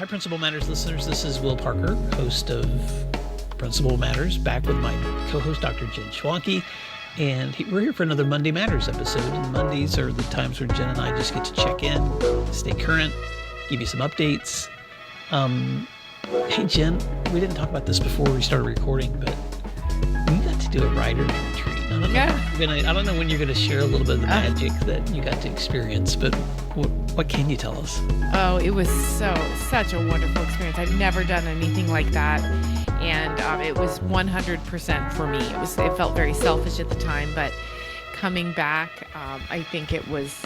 Hi, Principal Matters listeners. This is Will Parker, host of Principal Matters, back with my co-host, Dr. Jen Schwanke. And we're here for another Monday Matters episode. And Mondays are the times where Jen and I just get to check in, stay current, give you some updates. Hey, Jen, we didn't talk about this before we started recording, but we got to do a writer's retreat. I don't know when you're going to share a little bit of the magic that you got to experience, but what can you tell us? Oh, it was such a wonderful experience. I've never done anything like that. And it was 100% for me. It felt very selfish at the time, but coming back, I think it was,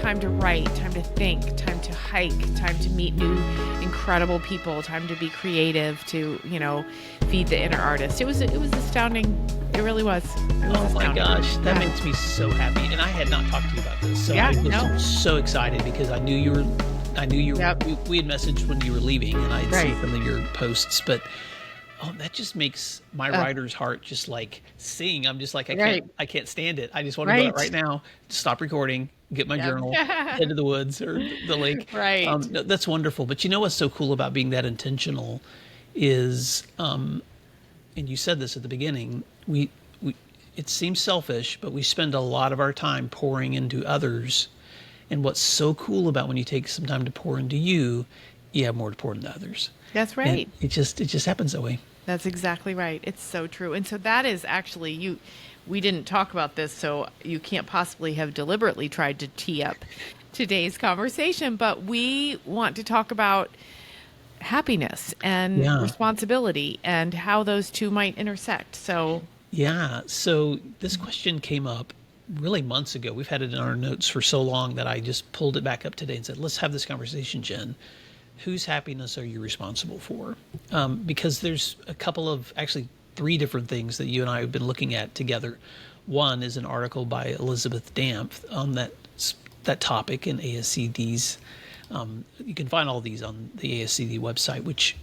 time to write, time to think, time to hike, time to meet new incredible people, time to be creative, to, feed the inner artist. It was astounding. It really was. Oh my gosh, that makes me so happy. And I had not talked to you about this, so I was so excited because I knew you were. Yep. We had messaged when you were leaving, and I had seen some of your posts. But that just makes my writer's heart just like sing. I'm just like I can't stand it. I just want to go out right now, stop recording, get my journal, head to the woods or the lake. Right. No, that's wonderful. But you know what's so cool about being that intentional is, and you said this at the beginning, it seems selfish, but we spend a lot of our time pouring into others. And what's so cool about when you take some time to pour into you have more to pour into others. That's right. And it just happens that way. That's exactly right. It's so true. And so that is actually we didn't talk about this, so you can't possibly have deliberately tried to tee up today's conversation, but we want to talk about happiness and responsibility and how those two might intersect. So this question came up really months ago. We've had it in our notes for so long that I just pulled it back up today and said, let's have this conversation, Jen. Whose happiness are you responsible for? Because there's a couple of, actually 3 different things that you and I have been looking at together. One is an article by Elizabeth Dampf on that topic in ASCD's. You can find all these on the ASCD website, which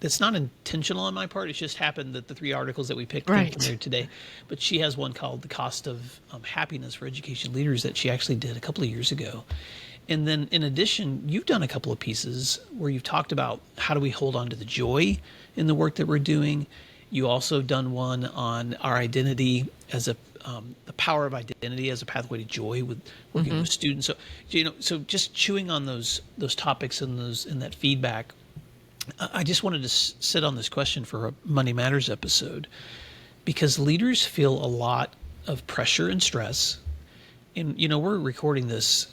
it's not intentional on my part. It just happened that the 3 articles that we picked came from there today. But she has one called The Cost of Happiness for Education Leaders that she actually did a couple of years ago. And then in addition, you've done a couple of pieces where you've talked about how do we hold on to the joy in the work that we're doing. You also done one on our identity as the power of identity as a pathway to joy with working with students. So, so just chewing on those topics and that feedback. I just wanted to sit on this question for a Monday Matters episode because leaders feel a lot of pressure and stress. And, we're recording this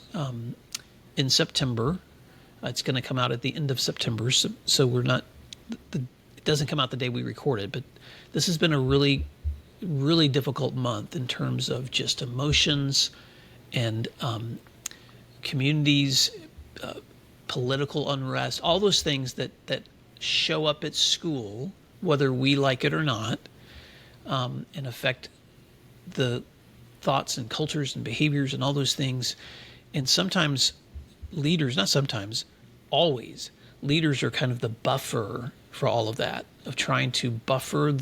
in September. It's going to come out at the end of September. So we're not, it doesn't come out the day we record it, but this has been a really, really difficult month in terms of just emotions and communities, political unrest, all those things that show up at school, whether we like it or not, and affect the thoughts and cultures and behaviors and all those things. And sometimes leaders, not sometimes, always, leaders are kind of the buffer for all of that, of trying to buffer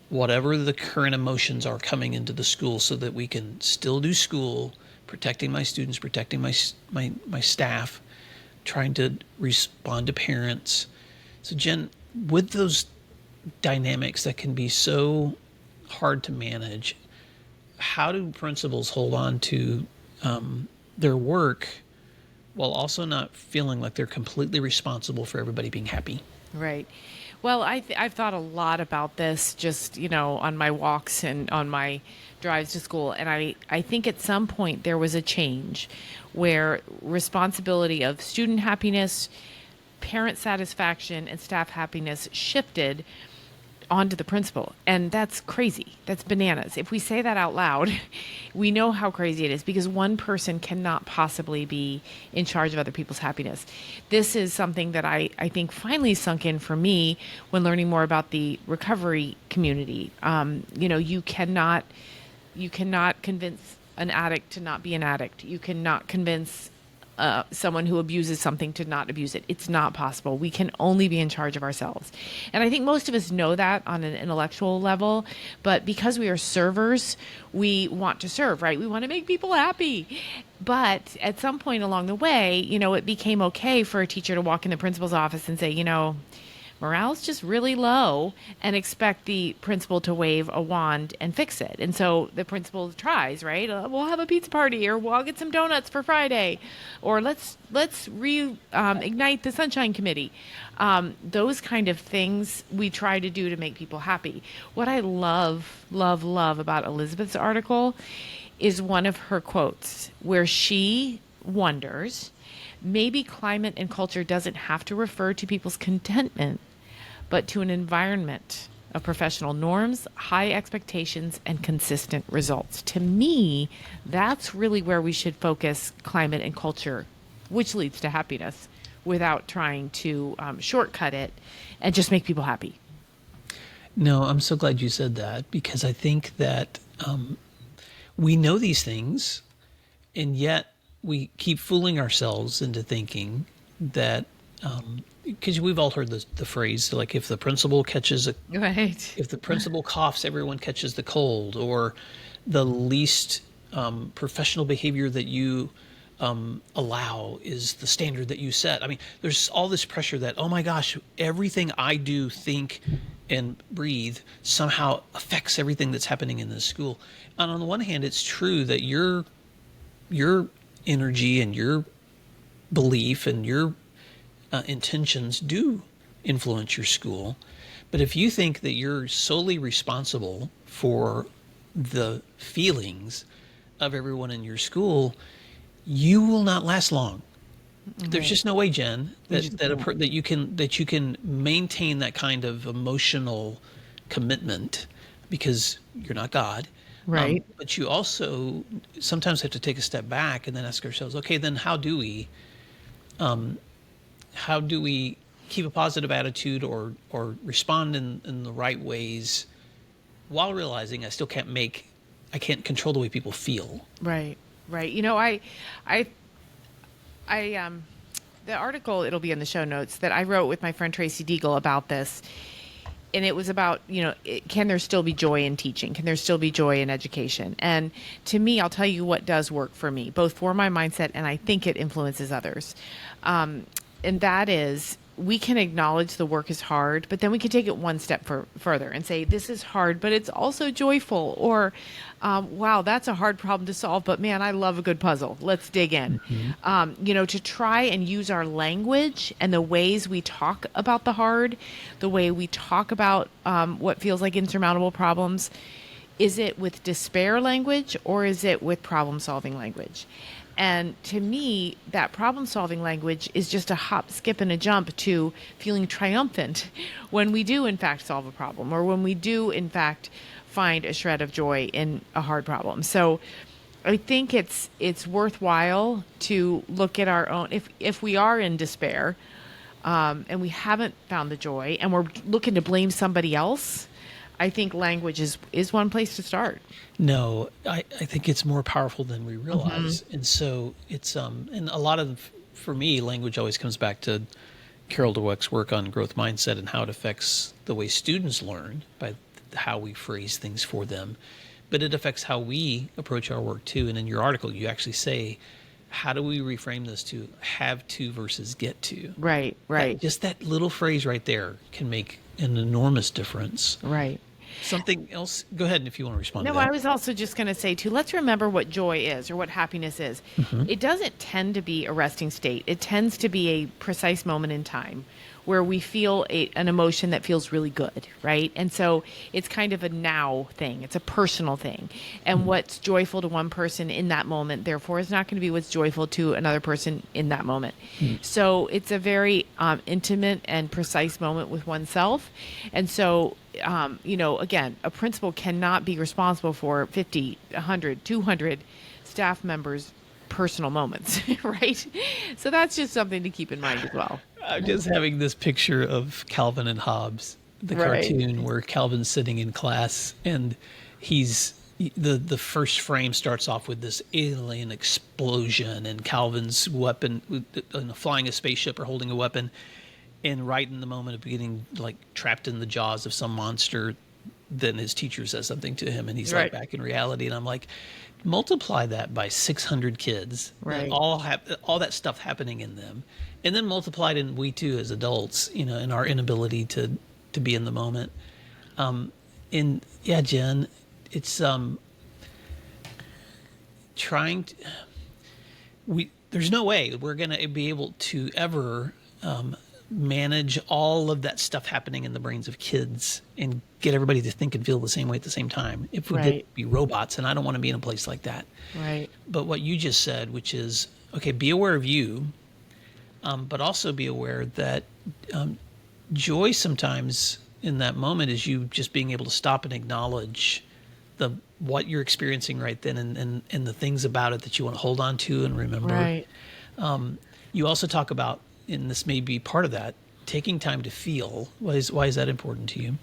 whatever the current emotions are coming into the school so that we can still do school, protecting my students, protecting my staff, trying to respond to parents. So Jen, with those dynamics that can be so hard to manage, how do principals hold on to their work while also not feeling like they're completely responsible for everybody being happy? Right. Well, I've thought a lot about this just, on my walks and on my drives to school. And I think at some point there was a change where responsibility of student happiness, parent satisfaction, and staff happiness shifted onto the principal. And that's crazy. That's bananas. If we say that out loud, we know how crazy it is because one person cannot possibly be in charge of other people's happiness. This is something that I think finally sunk in for me when learning more about the recovery community. You cannot convince an addict to not be an addict. You cannot convince someone who abuses something to not abuse it. It's not possible. We can only be in charge of ourselves. And I think most of us know that on an intellectual level, but because we are servers, we want to serve, right? We want to make people happy. But at some point along the way, it became okay for a teacher to walk in the principal's office and say, morale's just really low, and expect the principal to wave a wand and fix it. And so the principal tries, right? We'll have a pizza party, or we'll get some donuts for Friday, or let's ignite the Sunshine Committee. Those kind of things we try to do to make people happy. What I love about Elizabeth's article is one of her quotes where she wonders, maybe climate and culture doesn't have to refer to people's contentment, but to an environment of professional norms, high expectations, and consistent results. To me, that's really where we should focus climate and culture, which leads to happiness, without trying to shortcut it and just make people happy. No, I'm so glad you said that, because I think that we know these things, and yet we keep fooling ourselves into thinking that, because we've all heard the phrase, like, if the principal catches if the principal coughs, everyone catches the cold, or the least professional behavior that you allow is the standard that you set. I mean, there's all this pressure that, oh my gosh, everything I do, think, and breathe somehow affects everything that's happening in this school. And on the one hand, it's true that your energy and your belief and your intentions do influence your school. But if you think that you're solely responsible for the feelings of everyone in your school, you will not last long. Mm-hmm. There's just no way, Jen, that you can maintain that kind of emotional commitment, because you're not God. Right. But you also sometimes have to take a step back and then ask ourselves, okay, then how do we keep a positive attitude or respond in the right ways, while realizing I still I can't control the way people feel. Right. The article, it'll be in the show notes, that I wrote with my friend Tracy Deagle about this. And it was about, can there still be joy in teaching? Can there still be joy in education? And to me, I'll tell you what does work for me, both for my mindset, and I think it influences others. And that is, we can acknowledge the work is hard, but then we can take it one step further and say, this is hard, but it's also joyful. Or, wow, that's a hard problem to solve, but man, I love a good puzzle. Let's dig in. Mm-hmm. To try and use our language and the ways we talk about the hard, the way we talk about what feels like insurmountable problems. Is it with despair language, or is it with problem-solving language? And to me, that problem-solving language is just a hop, skip, and a jump to feeling triumphant when we do, in fact, solve a problem, or when we do, in fact, find a shred of joy in a hard problem. So I think it's worthwhile to look at our own, if we are in despair and we haven't found the joy and we're looking to blame somebody else, I think language is one place to start. No, I think it's more powerful than we realize. Mm-hmm. And so it's, and a lot of, for me, language always comes back to Carol Dweck's work on growth mindset and how it affects the way students learn by how we phrase things for them. But it affects how we approach our work too. And in your article, you actually say, how do we reframe this to have to versus get to? Right. Just that little phrase right there can make an enormous difference. Right. Something else? Go ahead if you want to respond to that. No, I was also just going to say, too, let's remember what joy is, or what happiness is. Mm-hmm. It doesn't tend to be a resting state. It tends to be a precise moment in time where we feel an emotion that feels really good, right? And so it's kind of a now thing. It's a personal thing. And mm-hmm. what's joyful to one person in that moment, therefore, is not going to be what's joyful to another person in that moment. Mm-hmm. So it's a very intimate and precise moment with oneself. And so, again, a principal cannot be responsible for 50, 100, 200 staff members' personal moments, right? So that's just something to keep in mind as well. I'm just having this picture of Calvin and Hobbes, the cartoon where Calvin's sitting in class and he's the first frame starts off with this alien explosion and Calvin's weapon, flying a spaceship or holding a weapon, and right in the moment of getting like trapped in the jaws of some monster, then his teacher says something to him and he's Right. like back in reality. And I'm like, multiply that by 600 kids, Right. all that stuff happening in them, and then multiplied in we too as adults, in our inability to be in the moment. And yeah, Jen, it's trying to, there's no way we're going to be able to ever manage all of that stuff happening in the brains of kids and get everybody to think and feel the same way at the same time if we Right. get to be robots. And I don't want to be in a place like that. Right. But what you just said, which is, okay, be aware of you, but also be aware that joy sometimes in that moment is you just being able to stop and acknowledge what you're experiencing right then, and the things about it that you want to hold on to and remember. Right. You also talk about, and this may be part of that, taking time to feel. Why is that important to you?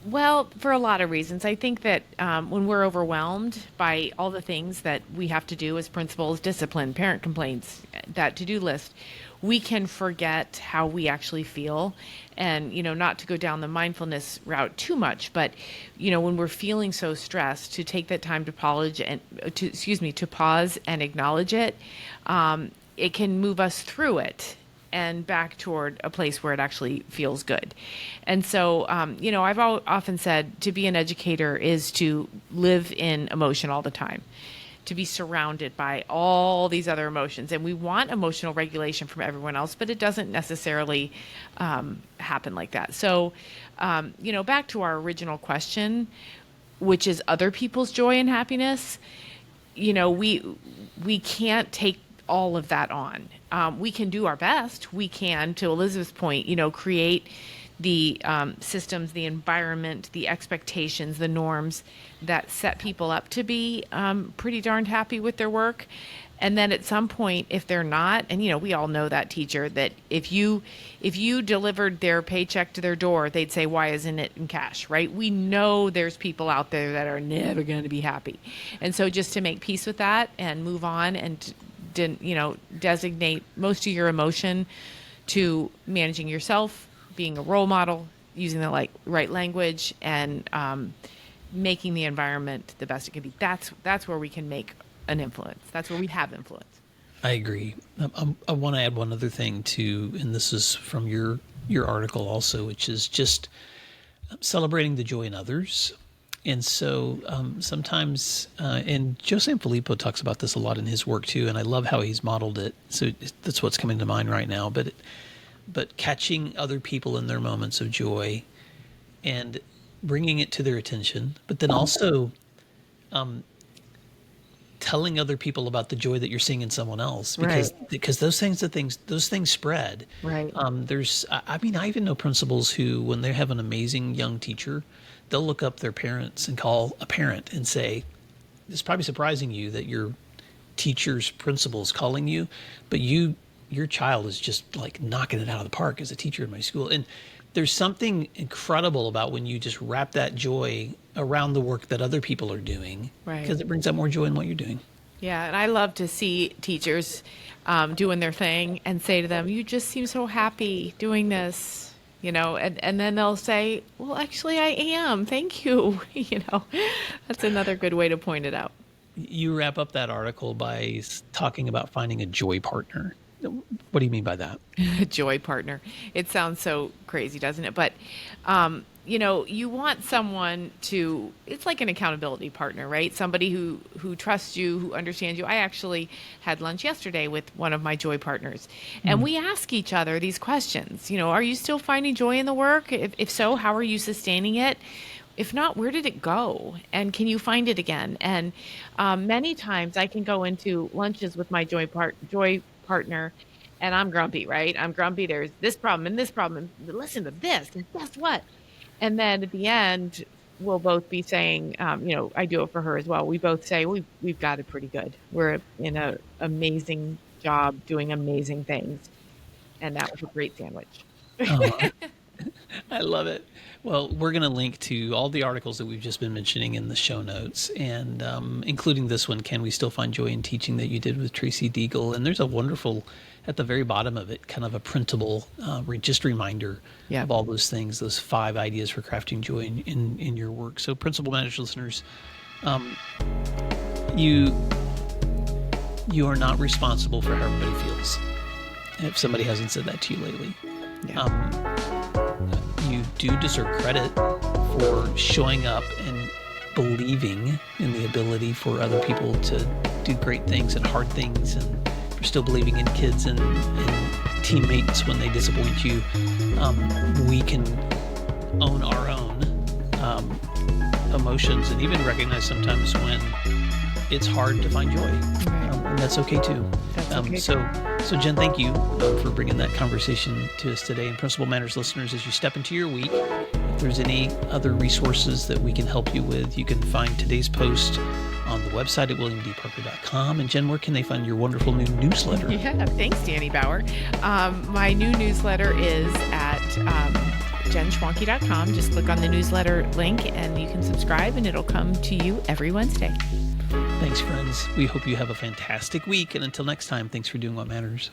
Well, for a lot of reasons. I think that when we're overwhelmed by all the things that we have to do as principals, discipline, parent complaints, that to-do list, we can forget how we actually feel. And, not to go down the mindfulness route too much, but, when we're feeling so stressed, to take that time to to pause and acknowledge it, it can move us through it and back toward a place where it actually feels good. And so, I've often said to be an educator is to live in emotion all the time, to be surrounded by all these other emotions. And we want emotional regulation from everyone else, but it doesn't necessarily happen like that. So, back to our original question, which is other people's joy and happiness, we can't take all of that on. We can do our best. We can, to Elizabeth's point, create the systems, the environment, the expectations, the norms that set people up to be pretty darned happy with their work. And then at some point, if they're not, and we all know that teacher that if you delivered their paycheck to their door, they'd say, "Why isn't it in cash?" Right? We know there's people out there that are never going to be happy, and so just to make peace with that and move on and designate most of your emotion to managing yourself, being a role model, using the right language, and making the environment the best it can be. That's where we can make an influence. That's where we have influence. I agree. I want to add one other thing too, and this is from your article also, which is just celebrating the joy in others. And so sometimes, and Joe Sanfilippo talks about this a lot in his work too, and I love how he's modeled it. So that's what's coming to mind right now. But catching other people in their moments of joy and bringing it to their attention, but then also telling other people about the joy that you're seeing in someone else, because those things spread. Right. I even know principals who, when they have an amazing young teacher, they'll look up their parents and call a parent and say, "It's probably surprising you that your teacher's principal is calling you, but your child is just like knocking it out of the park as a teacher in my school." And there's something incredible about when you just wrap that joy around the work that other people are doing, Right. because it brings out more joy in what you're doing. Yeah, and I love to see teachers doing their thing and say to them, "You just seem so happy doing this." And then they'll say, "Well, actually, I am. Thank you." That's another good way to point it out. You wrap up that article by talking about finding a joy partner. What do you mean by that? A joy partner. It sounds so crazy, doesn't it? But, you want someone it's like an accountability partner, right? Somebody who trusts you, who understands you. I actually had lunch yesterday with one of my joy partners, and we ask each other these questions. Are you still finding joy in the work? If so, how are you sustaining it? If not, where did it go? And can you find it again? And many times I can go into lunches with my joy partner, and I'm grumpy, right? I'm grumpy. There's this problem and this problem. And listen to this, and guess what? And then at the end, we'll both be saying, I do it for her as well. We both say we've got it pretty good. We're in an amazing job doing amazing things, and that was a great sandwich. I love it. Well, we're going to link to all the articles that we've just been mentioning in the show notes, and including this one, Can We Still Find Joy in Teaching, that you did with Tracy Deagle. And there's a wonderful, at the very bottom of it, kind of a printable, just reminder of all those things, those 5 ideas for crafting joy in your work. So Principal Matters listeners, you are not responsible for how everybody feels. If somebody hasn't said that to you lately. You do deserve credit for showing up and believing in the ability for other people to do great things and hard things, and for still believing in kids and teammates when they disappoint you. We can own our own emotions and even recognize sometimes when it's hard to find joy. And that's okay too. So Jen, thank you for bringing that conversation to us today. And Principal Matters listeners, as you step into your week, if there's any other resources that we can help you with, you can find today's post on the website at williamdparker.com. And Jen, where can they find your wonderful new newsletter? Yeah, thanks, Danny Bauer. My new newsletter is at jenschwanke.com. Just click on the newsletter link and you can subscribe, and it'll come to you every Wednesday. Thanks, friends. We hope you have a fantastic week. And until next time, thanks for doing what matters.